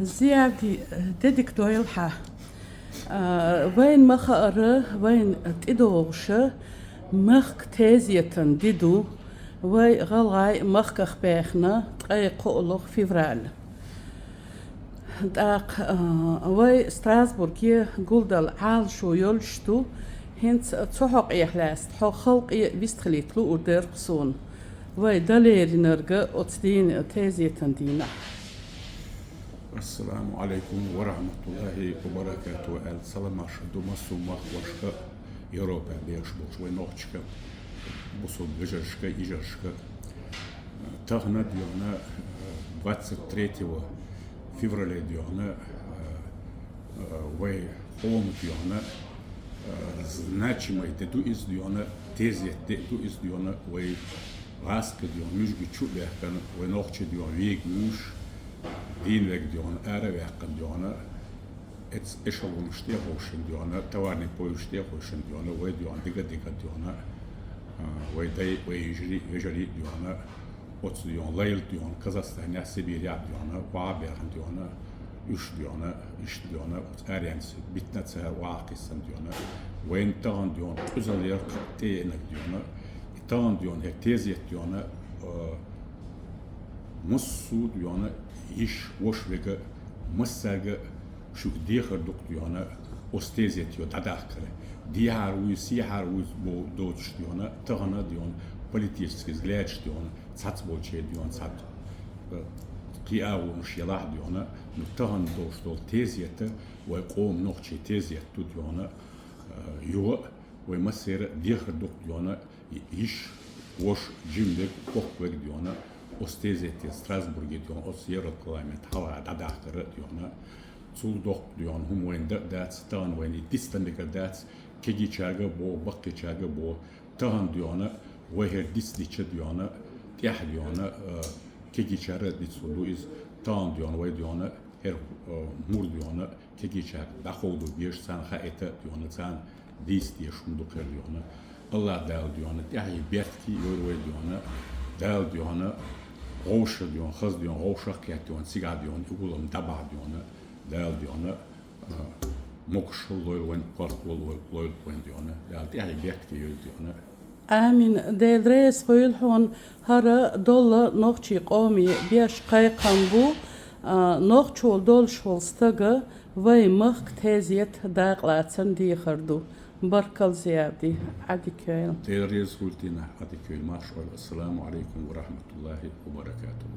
زيادي ددك دويلحة وين مخأر وين تدوغش مخك تازيتن ديدو وي غلغاي مخك بيخنا تقاي قولوغ فيفرال داق وي ستراسبورغ قولدل عال شو يلشتو هنت تحق إحلاس تحق خلق بيستخليتلو ودير قصون وي دلير نرجع أتدين تازيتن دينا. السلام عليكم ورحمة الله وبركاته. السلام عليكم مسو مخوشك Европа бешбош войночка бусу бежешка ижешка. Тахна дьона 23 февраля дьона вой холм дьона значимый тету из дьона тезет тету из дьона вой раска дьон мюжги чулехкан войночка дьон век мюж دين وقت ديون أرى وقت ديون إشلون اشتيا خوشن ديون تواني بوي اشتيا خوشن ديون وي ديون ديكا ديون وي داي وي يجري ديون أوتس ديون ليل ديون كازاخستان سيبيريا ديون وابيرن ديون إش ديون أريانس بيتنا سهر واقيسن ديون وين تان ديون أزالير تينك ديون تان ديون هيك تيزيت ديون مسو ديون iş voşvega massaga şu diğer doktoruna ostezet yo dadakre diğer uyusiyar uyuz bu doğuş diyona tağına diyon politik взгляд diyona sat bolçe diyon sat qiyavmuş yalah diyona tağın doğuş dol teziyete ve qom noqçe teziyet diyona yo ve masser diğer doktoruna iş voş cimde kokveg diyona Ostezeti Strasbourg diyon os Europarlament hava dadakre diyona suldok diyon humwende dats tan weni distandiga dats kegichaga bo bakkichaga bo tan diyona ve her disliche diyona tiyah diyona kegichara ditsulu iz tan diyon ve diyona her mur diyona kegichag daxoldu bir san haete diyona san dis diye şunduk diyona Allah dal diyona tiyah bertki yorwe diyona dal diyona روش ديون خز ديون روشك يا ديون سيجا ديون يقولون دبع ديون دال ديون مكشل لويل وين قرط لويل وين ديون دال تيجي بيحكي ديون آمين دل رئيس قيل هون هرا دول نوخشي قومي بيش قايقان بو نوخشول دول شول ستغا وي مخك تزيت داقلاتن دي خردو بركل زيادي عدي كويل دل رئيس قلتنا عدي كويل ما شاء الله. السلام عليكم ورحمة الله وبركاته.